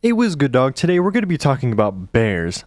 Hey, whiz good dog. Today we're going to be talking about bears.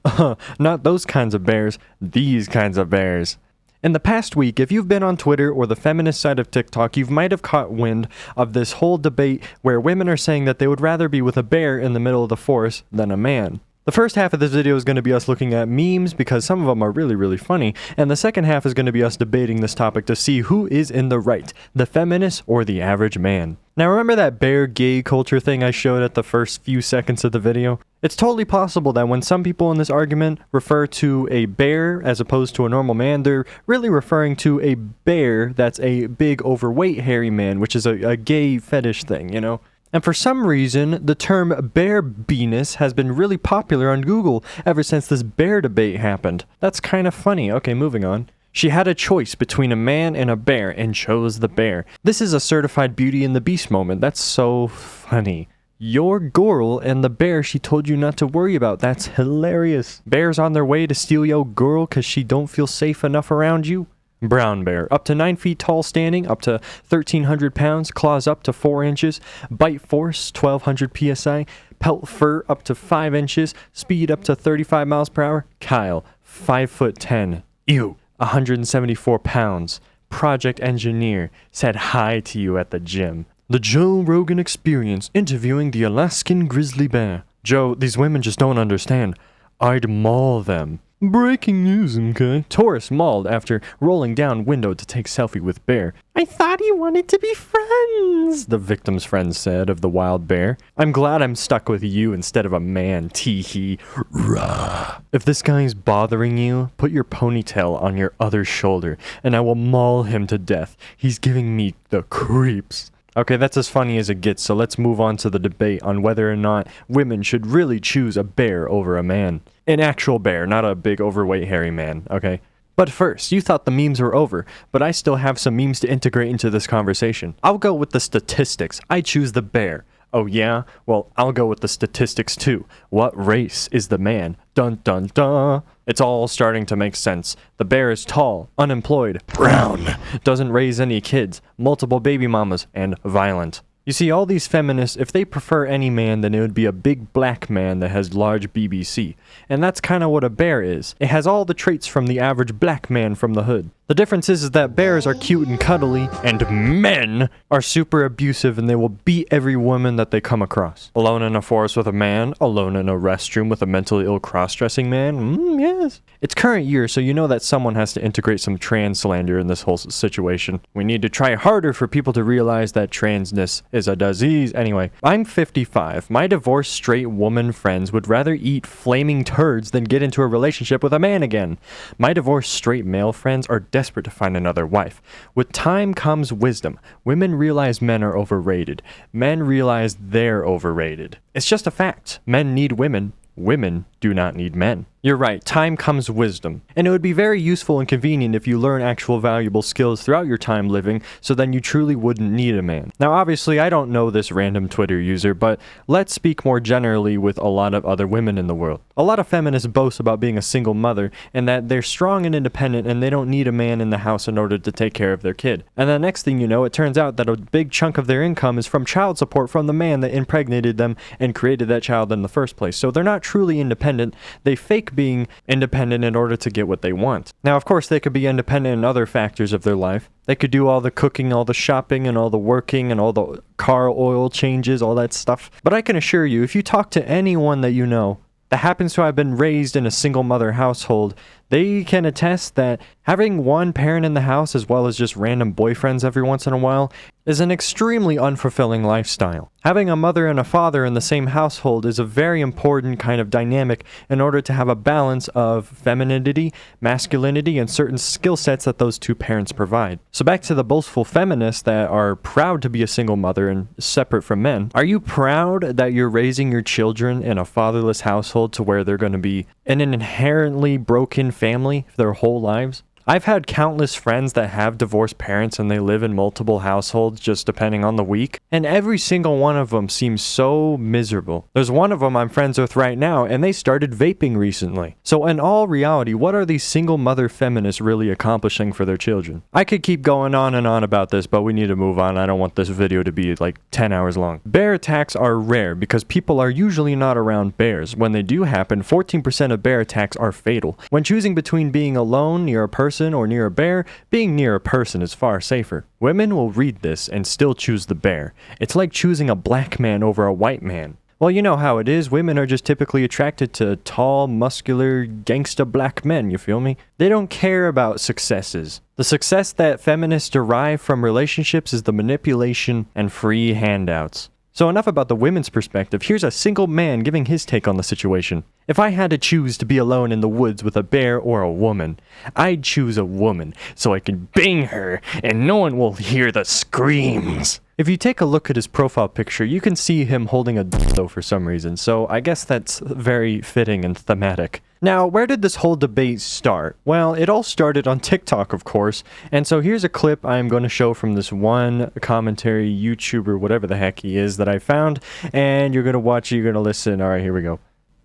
Not those kinds of bears, these kinds of bears. In the past week, if you've been on Twitter or the feminist side of TikTok, you might have caught wind of this whole debate where women are saying that they would rather be with a bear in the middle of the forest than a man. The first half of this video is going to be us looking at memes because some of them are really funny, and the second half is going to be us debating this topic to see who is in the right, the feminist or the average man. Now remember that bear gay culture thing I showed at the first few seconds of the video? It's totally possible that when some people in this argument refer to a bear as opposed to a normal man, they're really referring to a bear that's a big overweight hairy man, which is a gay fetish thing, you know? And for some reason, the term bear penis has been really popular on Google ever since this bear debate happened. That's kind of funny. Okay, moving on. She had a choice between a man and a bear and chose the bear. This is a certified Beauty and the Beast moment. That's so funny. Your girl and the bear she told you not to worry about. That's hilarious. Bear's on their way to steal your girl cause she don't feel safe enough around you. Brown bear, up to 9 feet tall standing, up to 1,300 pounds, claws up to 4 inches, bite force 1,200 psi, pelt fur up to 5 inches, speed up to 35 miles per hour. Kyle, 5'10", 174 pounds, project engineer, said hi to you at the gym. The Joe Rogan Experience, interviewing the Alaskan grizzly bear. Joe, these women just don't understand. I'd maul them. Breaking news, okay? Taurus mauled after rolling down window to take selfie with bear. I thought he wanted to be friends, the victim's friend said of the wild bear. I'm glad I'm stuck with you instead of a man, tee-hee. Rah. If this guy's bothering you, put your ponytail on your other shoulder, and I will maul him to death. He's giving me the creeps. Okay, that's as funny as it gets, so let's move on to the debate on whether or not women should really choose a bear over a man. An actual bear, not a big overweight hairy man, okay? But first, you thought the memes were over, but I still have some memes to integrate into this conversation. I'll go with the statistics. I choose the bear. Oh yeah? Well, I'll go with the statistics too. What race is the man? Dun dun dun. It's all starting to make sense. The bear is tall, unemployed, brown, doesn't raise any kids, multiple baby mamas, and violent. You see, all these feminists, if they prefer any man, then it would be a big black man that has large BBC. And that's kind of what a bear is. It has all the traits from the average black man from the hood. The difference is that bears are cute and cuddly, and men are super abusive and they will beat every woman that they come across. Alone in a forest with a man, alone in a restroom with a mentally ill cross-dressing man, yes. It's current year, so you know that someone has to integrate some trans slander in this whole situation. We need to try harder for people to realize that transness is a disease. Anyway, I'm 55. My divorced straight woman friends would rather eat flaming turds than get into a relationship with a man again. My divorced straight male friends are desperate to find another wife. With time comes wisdom. Women realize men are overrated. Men realize they're overrated. It's just a fact. Men need women. Women do not need men. You're right, time comes wisdom. And it would be very useful and convenient if you learn actual valuable skills throughout your time living, so then you truly wouldn't need a man. Now obviously I don't know this random Twitter user, but let's speak more generally with a lot of other women in the world. A lot of feminists boast about being a single mother, and that they're strong and independent and they don't need a man in the house in order to take care of their kid. And the next thing you know, it turns out that a big chunk of their income is from child support from the man that impregnated them and created that child in the first place. So they're not truly independent, they fake being independent in order to get what they want. Now, of course, they could be independent in other factors of their life. They could do all the cooking, all the shopping, and all the working, and all the car oil changes, all that stuff. But I can assure you, if you talk to anyone that you know that happens to have been raised in a single mother household, they can attest that having one parent in the house as well as just random boyfriends every once in a while is an extremely unfulfilling lifestyle. Having a mother and a father in the same household is a very important kind of dynamic in order to have a balance of femininity, masculinity, and certain skill sets that those two parents provide. So back to the boastful feminists that are proud to be a single mother and separate from men. Are you proud that you're raising your children in a fatherless household to where they're going to be in an inherently broken family their whole lives? I've had countless friends that have divorced parents and they live in multiple households just depending on the week, and every single one of them seems so miserable. There's one of them I'm friends with right now, and they started vaping recently. So in all reality, what are these single mother feminists really accomplishing for their children? I could keep going on and on about this, but we need to move on. I don't want this video to be like 10 hours long. Bear attacks are rare because people are usually not around bears. When they do happen, 14% of bear attacks are fatal. When choosing between being alone near a person or near a bear, being near a person is far safer. Women will read this and still choose the bear. It's like choosing a black man over a white man. Well, you know how it is. Women are just typically attracted to tall, muscular, gangsta black men, you feel me? They don't care about successes. The success that feminists derive from relationships is the manipulation and free handouts. So enough about the women's perspective. Here's a single man giving his take on the situation. If I had to choose to be alone in the woods with a bear or a woman, I'd choose a woman so I can bang her and no one will hear the screams. If you take a look at his profile picture, you can see him holding a dildo for some reason, so I guess that's very fitting and thematic. Now, where did this whole debate start? Well, it all started on TikTok, of course, and so here's a clip I'm going to show from this one commentary YouTuber, whatever the heck he is, that I found, and you're going to watch it, you're going to listen. All right, here we go.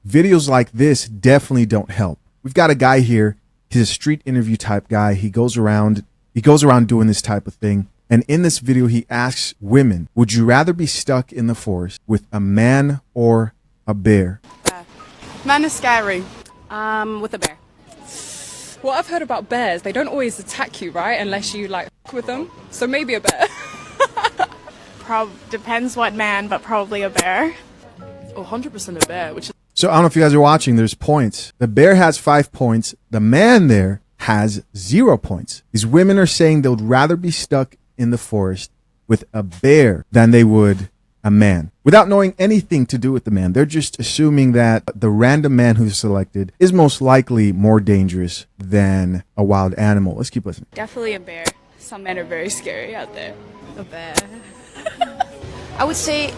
Videos like this definitely don't help. We've got a guy here, he's a street interview type guy, he goes around doing this type of thing. And in this video, he asks women, would you rather be stuck in the forest with a man or a bear? Man is scary. With a bear. What I've heard about bears, they don't always attack you, right? Unless you like with them. So maybe a bear. Depends what man, but probably a bear. Oh, 100% a bear, which is... So I don't know if you guys are watching, there's points. The bear has 5 points. The man there has 0 points. These women are saying they would rather be stuck in the forest with a bear than they would a man, without knowing anything to do with the man. They're just assuming that the random man who's selected is most likely more dangerous than a wild animal. Let's keep listening. Definitely a bear. Some men are very scary out there. a bear. I would say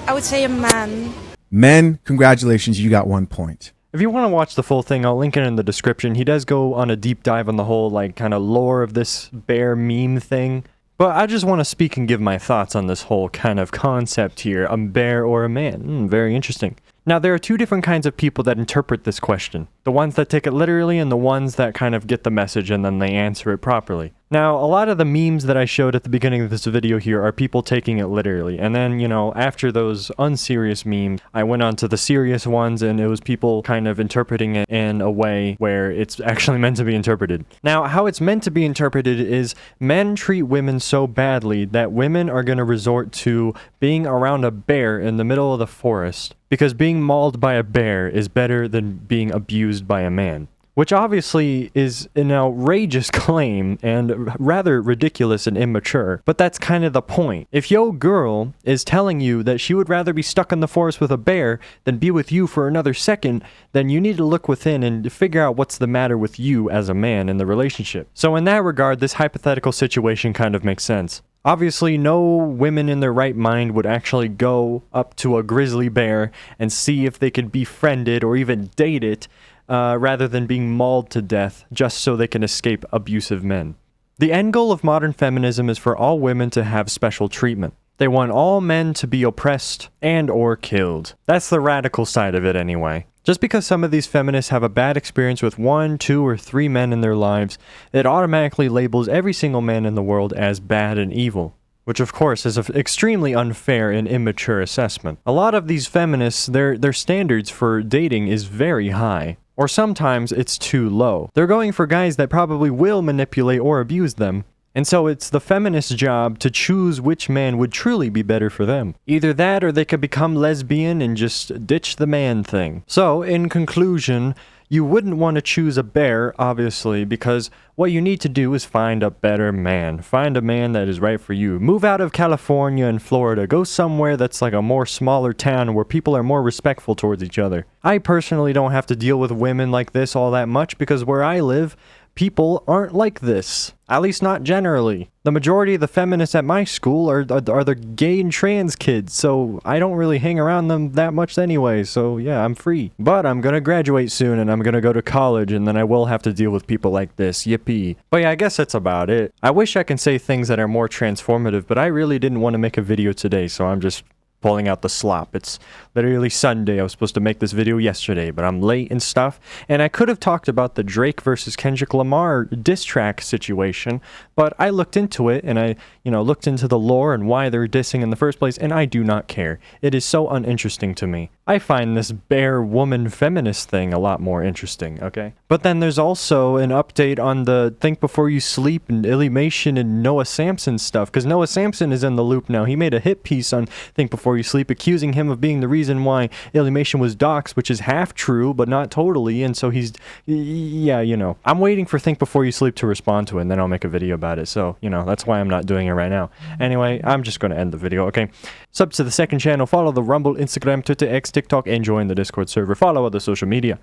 a man. Men, congratulations, you got 1 point. If you want to watch the full thing, I'll link it in the description. He does go on a deep dive on the whole, like, kind of lore of this bear meme thing. But I just want to speak and give my thoughts on this whole kind of concept here, a bear or a man. Very interesting. Now, there are two different kinds of people that interpret this question. The ones that take it literally and the ones that kind of get the message and then they answer it properly. Now, a lot of the memes that I showed at the beginning of this video here are people taking it literally. And then, you know, after those unserious memes, I went on to the serious ones and it was people kind of interpreting it in a way where it's actually meant to be interpreted. Now, how it's meant to be interpreted is men treat women so badly that women are going to resort to being around a bear in the middle of the forest because being mauled by a bear is better than being abused by a man. Which obviously is an outrageous claim and rather ridiculous and immature, but that's kind of the point. If yo girl is telling you that she would rather be stuck in the forest with a bear than be with you for another second, then you need to look within and figure out what's the matter with you as a man in the relationship. So in that regard, this hypothetical situation kind of makes sense. Obviously, no women in their right mind would actually go up to a grizzly bear and see if they could befriend it or even date it, rather than being mauled to death just so they can escape abusive men. The end goal of modern feminism is for all women to have special treatment. They want all men to be oppressed and or killed. That's the radical side of it anyway. Just because some of these feminists have a bad experience with 1, 2, or 3 men in their lives, it automatically labels every single man in the world as bad and evil. Which of course is an extremely unfair and immature assessment. A lot of these feminists, their standards for dating is very high. Or sometimes it's too low. They're going for guys that probably will manipulate or abuse them. And so it's the feminist's job to choose which man would truly be better for them. Either that or they could become lesbian and just ditch the man thing. So, in conclusion, you wouldn't want to choose a bear, obviously, because what you need to do is find a better man. Find a man that is right for you. Move out of California and Florida. Go somewhere that's like a more smaller town where people are more respectful towards each other. I personally don't have to deal with women like this all that much because where I live, people aren't like this. At least not generally. The majority of the feminists at my school are the gay and trans kids, so I don't really hang around them that much anyway, so yeah, I'm free. But I'm gonna graduate soon and I'm gonna go to college and then I will have to deal with people like this, yippee. But yeah, I guess that's about it. I wish I can say things that are more transformative, but I really didn't want to make a video today, so I'm just pulling out the slop. It's literally Sunday. I was supposed to make this video yesterday, but I'm late and stuff. And I could have talked about the Drake versus Kendrick Lamar diss track situation, but I looked into it and I, looked into the lore and why they're dissing in the first place, and I do not care. It is so uninteresting to me. I find this bare woman feminist thing a lot more interesting, okay? But then there's also an update on the Think Before You Sleep and Illymation and Noah Samson stuff, because Noah Samson is in the loop now. He made a hit piece on Think Before You Sleep accusing him of being the reason why Illymation was doxxed, which is half true, but not totally, and so he's, I'm waiting for Think Before You Sleep to respond to it, and then I'll make a video about it, so, that's why I'm not doing it right now. Anyway, I'm just going to end the video, okay? Sub to the second channel, follow the Rumble, Instagram, Twitter, X, TikTok, and join the Discord server. Follow other social media.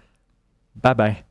Bye-bye.